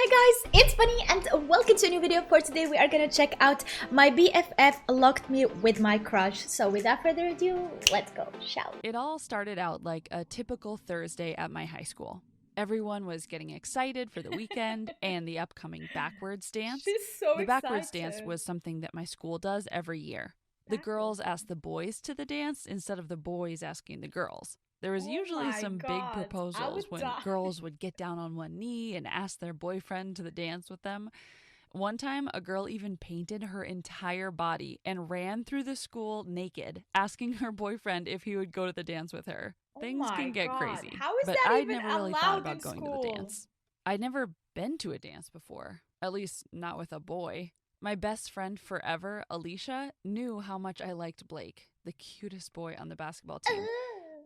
Hi guys, it's Bunny and welcome to a new video. For today we are gonna check out my BFF locked me with my crush. So without further ado, let's go, shall we? It all started out like a typical Thursday at my high school. Everyone was getting excited for the weekend and the upcoming backwards dance. She's so The backwards excited. dance was something that my school does every year. The girls asked the boys to the dance instead of the boys asking the girls. There was usually some big proposals when girls would get down on one knee and ask their boyfriend to the dance with them. One time, a girl even painted her entire body and ran through the school naked, asking her boyfriend if he would go to the dance with her. Things can get crazy. How is but that I'd even never really allowed thought about in going school? to the dance. I'd never been to a dance before, at least not with a boy. My best friend forever, Alicia, knew how much I liked Blake, the cutest boy on the basketball team.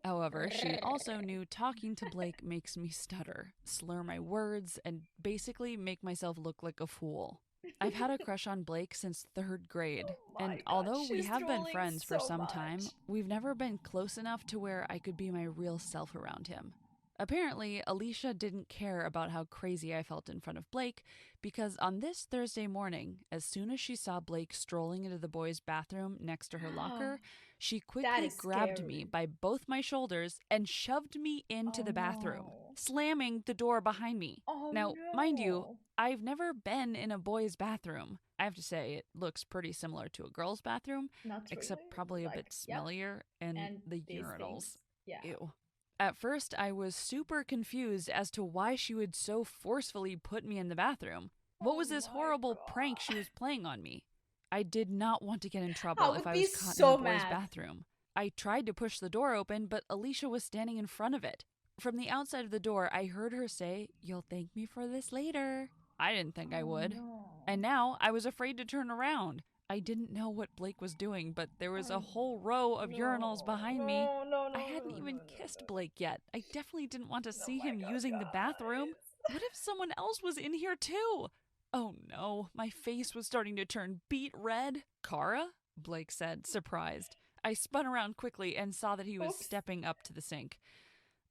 However, she also knew talking to Blake makes me stutter, slur my words, and basically make myself look like a fool. I've had a crush on Blake since 3rd grade, and although we have been friends for some time, we've never been close enough to where I could be my real self around him. Apparently, Alicia didn't care about how crazy I felt in front of Blake, because on this Thursday morning, as soon as she saw Blake strolling into the boys' bathroom next to her locker, she quickly grabbed me by both my shoulders and shoved me into the bathroom, slamming the door behind me. Now, mind you, I've never been in a boys' bathroom. I have to say, it looks pretty similar to a girl's bathroom, except probably a bit smellier, and the urinals. Ew. At first, I was super confused as to why she would so forcefully put me in the bathroom. What was this horrible prank she was playing on me? I did not want to get in trouble if I was caught in the boys' bathroom. I tried to push the door open, but Alicia was standing in front of it. From the outside of the door, I heard her say, "You'll thank me for this later." I didn't think I would. And now I was afraid to turn around. I didn't know what Blake was doing, but there was a whole row of urinals behind me. I hadn't even kissed Blake yet. I definitely didn't want to see him using the bathroom. What if someone else was in here too? Oh no, my face was starting to turn beet red. "Kara?" Blake said, surprised. I spun around quickly and saw that he was stepping up to the sink.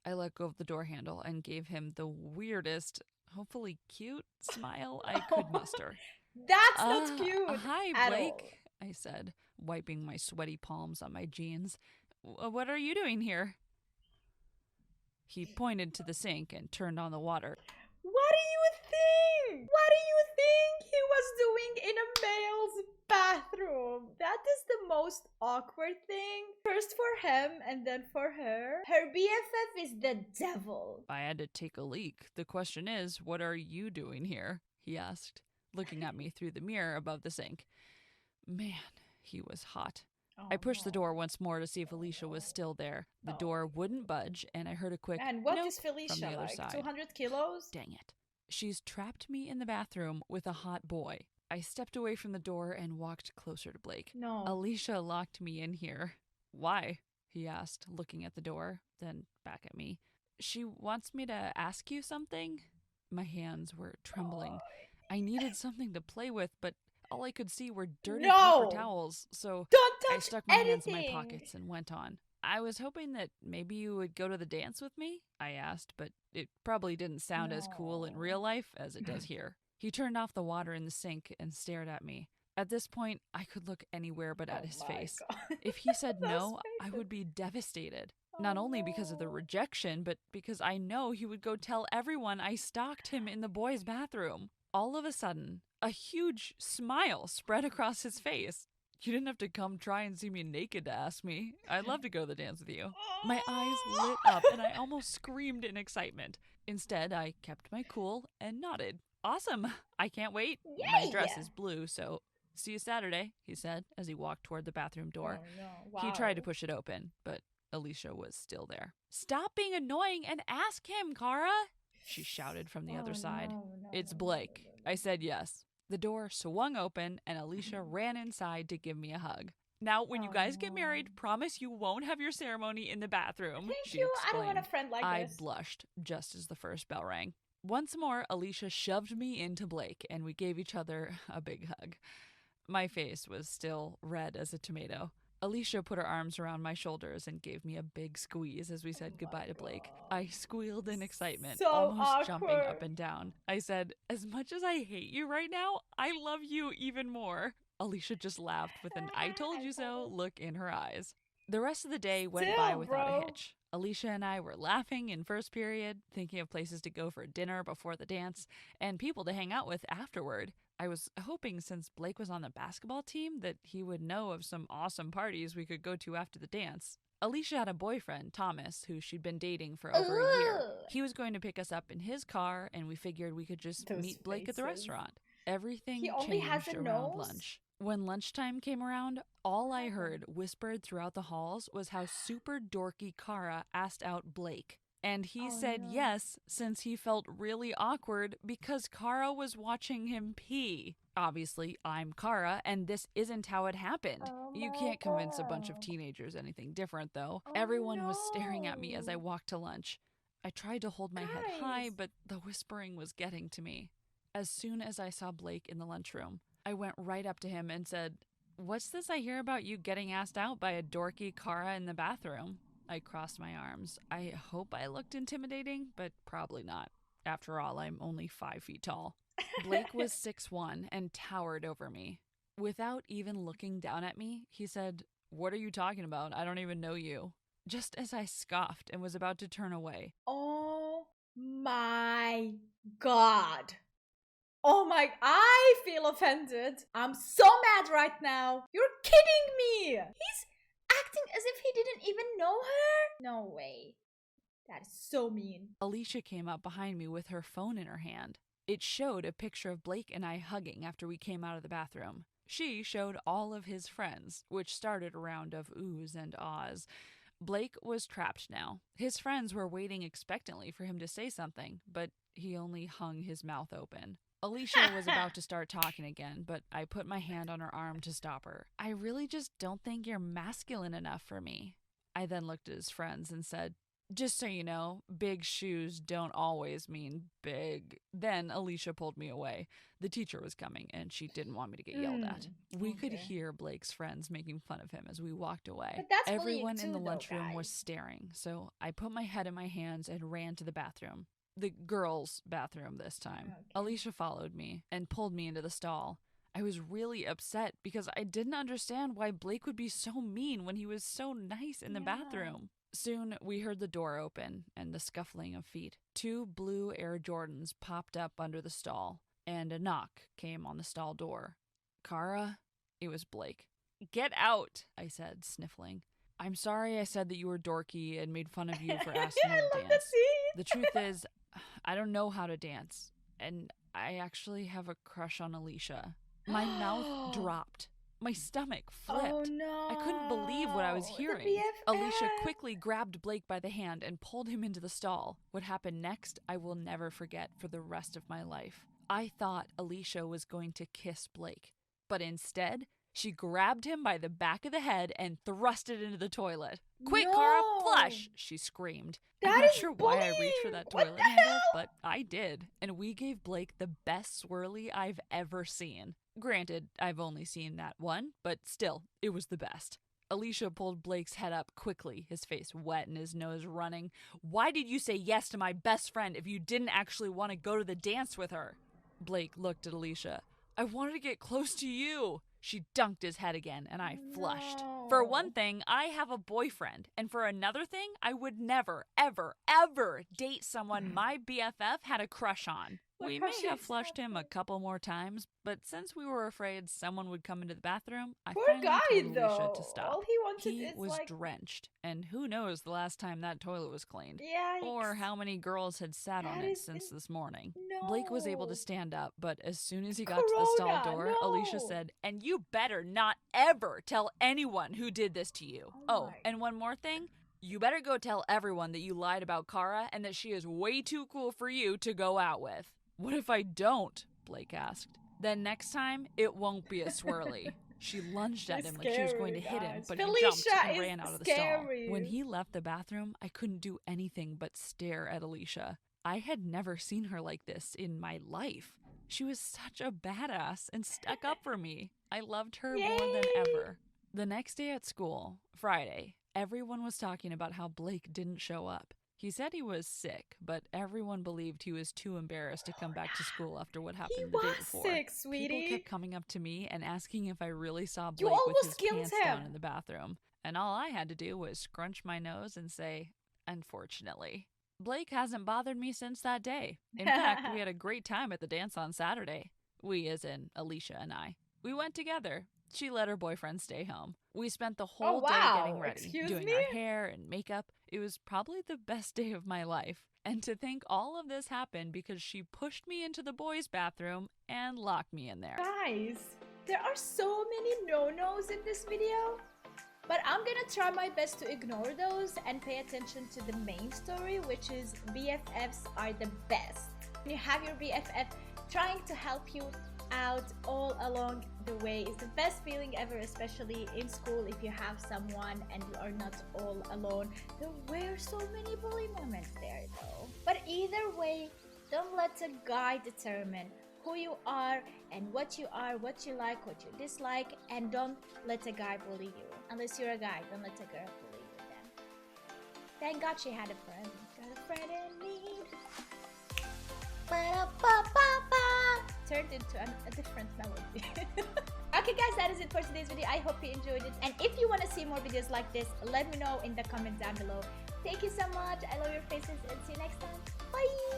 I let go of the door handle and gave him the weirdest, hopefully cute smile I could muster. That's not cute. Hi, Blake, I said, wiping my sweaty palms on my jeans. "What are you doing here?" He pointed to the sink and turned on the water. What do you think? What do you think he was doing in a male's bathroom? That is the most awkward thing. First for him and then for her. Her BFF is the devil. "I had to take a leak. The question is, what are you doing here?" he asked, looking at me through the mirror above the sink. Man, he was hot. I pushed the door once more to see if Alicia was still there. The door wouldn't budge, and I heard a quick "And what nope is Felicia from the other like? side. 200 kilos? Dang it. She's trapped me in the bathroom with a hot boy. I stepped away from the door and walked closer to Blake. No. Alicia locked me in here. "Why?" he asked, looking at the door, then back at me. "She wants me to ask you something?" My hands were trembling. I needed something to play with, but all I could see were dirty paper towels, so I stuck my hands in my pockets and went on. "I was hoping that maybe you would go to the dance with me?" I asked, but it probably didn't sound as cool in real life as it does here. He turned off the water in the sink and stared at me. At this point, I could look anywhere but at his face. If he said no, I would be devastated. Not only because of the rejection, but because I know he would go tell everyone I stalked him in the boys' bathroom. All of a sudden, a huge smile spread across his face. "You didn't have to come try and see me naked to ask me. I'd love to go to the dance with you." My eyes lit up and I almost screamed in excitement. Instead, I kept my cool and nodded. "Awesome. I can't wait. My dress is blue, so see you Saturday," he said as he walked toward the bathroom door. He tried to push it open, but Alicia was still there. "Stop being annoying and ask him, Kara," she shouted from the other side. "It's Blake." I said yes. The door swung open and Alicia ran inside to give me a hug. "Now, when you guys get married, promise you won't have your ceremony in the bathroom," she explained. I don't want a friend like this. I blushed just as the first bell rang. Once more, Alicia shoved me into Blake and we gave each other a big hug. My face was still red as a tomato. Alicia put her arms around my shoulders and gave me a big squeeze as we said goodbye to Blake. I squealed in excitement, So almost jumping up awkward. and down. I said, as much as I hate you right now, I love you even more. Alicia just laughed with an I told you so look in her eyes. The rest of the day went by Still, without a bro. hitch. Alicia and I were laughing in first period, thinking of places to go for dinner before the dance, and people to hang out with afterward. I was hoping since Blake was on the basketball team that he would know of some awesome parties we could go to after the dance. Alicia had a boyfriend, Thomas, who she'd been dating for over a year. Ugh. He was going to pick us up in his car, and we figured we could just Those meet Blake at the faces. restaurant. Everything He only has changed a around nose? lunch. When lunchtime came around, all I happened? heard whispered throughout the halls was how super dorky Kara asked out Blake. And he said no. yes, since he felt really awkward because Kara was watching him pee. Obviously, I'm Kara, and this isn't how it happened. Oh You my can't convince a bunch of God. teenagers anything different, though. Oh Everyone was staring at me as I no. walked to lunch. I tried to hold my head high, Guys. but the whispering was getting to me. As soon as I saw Blake in the lunchroom, I went right up to him and said, "What's this I hear about you getting asked out by a dorky Kara in the bathroom?" I crossed my arms. I hope I looked intimidating, but probably not. After all, I'm only 5 feet tall. Blake was 6'1" and towered over me. Without even looking down at me, he said, "What are you talking about? I don't even know you." Just as I scoffed and was about to turn away. Oh my God. Oh my, I feel offended. I'm so mad right now. You're kidding me. He's acting as if he didn't even know her. No way. That is so mean. Alicia came up behind me with her phone in her hand. It showed a picture of Blake and I hugging after we came out of the bathroom. She showed all of his friends, which started a round of oohs and ahs. Blake was trapped now. His friends were waiting expectantly for him to say something, but he only hung his mouth open. Alicia was about to start talking again, but I put my hand on her arm to stop her. "I really just don't think you're masculine enough for me." I then looked at his friends and said, "Just so you know, big shoes don't always mean big." Then Alicia pulled me away. The teacher was coming, and she didn't want me to get yelled at. We could okay. hear Blake's friends making fun of him as we walked away. But that's bullying Everyone in too, the though, lunchroom was guys. staring, so I put my head in my hands and ran to the bathroom. The girls' bathroom this time. Okay. Alicia followed me and pulled me into the stall. I was really upset because I didn't understand why Blake would be so mean when he was so nice in the Yeah. bathroom. Soon we heard the door open and the scuffling of feet. 2 blue Air Jordans popped up under the stall, and a knock came on the stall door. "Kara?" It was Blake. "Get out," I said, sniffling. "I'm sorry I said that you were dorky and made fun of you for asking me I to love that dance. scene. The truth is, I don't know how to dance, and I actually have a crush on Alicia." My mouth dropped. My stomach flipped. Oh no. I couldn't believe what I was The hearing. BFF. Alicia quickly grabbed Blake by the hand and pulled him into the stall. What happened next, I will never forget for the rest of my life. I thought Alicia was going to kiss Blake, but instead, she grabbed him by the back of the head and thrust it into the toilet. "Quick, Kara, No. flush!" she screamed. That I'm not is sure why I reached for bullying. that What toilet the handle, hell? but I did. And we gave Blake the best swirly I've ever seen. Granted, I've only seen that one, but still, it was the best. Alicia pulled Blake's head up quickly, his face wet and his nose running. "Why did you say yes to my best friend if you didn't actually want to go to the dance with her?" Blake looked at Alicia. "I wanted to get close to you." She dunked his head again, and I flushed. "For one thing, I have a boyfriend, and for another thing, I would never, ever, ever date someone my BFF had a crush on." We may have flushed him a couple more times, but since we were afraid someone would come into the bathroom, I Poor finally guy, told Alicia though. to stop. All he wanted He is was like, drenched, and who knows the last time that toilet was cleaned. yikes. Or how many girls had sat on That it is since this morning. No. Blake was able to stand up, but as soon as he got to the stall Corona, door, Alicia no. said, "And you better not ever tell anyone who did this to you. Oh Oh, my- and one more thing. You better go tell everyone that you lied about Kara and that she is way too cool for you to go out with." "What if I don't?" Blake asked. "Then next time, it won't be a swirly." She lunged at She's him like she was going to scary, hit him, guys. but he Felicia jumped and is ran out of the scary. stall. When he left the bathroom, I couldn't do anything but stare at Alicia. I had never seen her like this in my life. She was such a badass and stuck up for me. I loved her more than Yay. ever. The next day at school, Friday, everyone was talking about how Blake didn't show up. He said he was sick, but everyone believed he was too embarrassed to come back to school after what He happened the day was before. sick, sweetie. People kept coming up to me and asking if I really saw You Blake with almost his killed pants down him. in the bathroom. And all I had to do was scrunch my nose and say, unfortunately. Blake hasn't bothered me since that day. In fact, we had a great time at the dance on Saturday. We, as in Alicia and I. We went together. She let her boyfriend stay home. We spent the whole day getting ready, Excuse doing me? our hair and makeup. It was probably the best day of my life. And to think all of this happened because she pushed me into the boys' bathroom and locked me in there. Guys, there are so many no-nos in this video, but I'm gonna try my best to ignore those and pay attention to the main story, which is BFFs are the best. When you have your BFF trying to help you out all along the way is the best feeling ever, especially in school if you have someone and you are not all alone. There were so many bully moments there though. But either way, don't let a guy determine who you are and what you are, what you like, what you dislike, and don't let a guy bully you. Unless you're a guy, don't let a girl bully you then. Thank God she had a friend. Got a friend in need. Ba-da-ba-ba-ba. Turned into a different melody. Okay guys, that is it for today's video. I hope you enjoyed it, and if you want to see more videos like this, let me know in the comments down below. Thank you so much. I love your faces, and see you next time. Bye.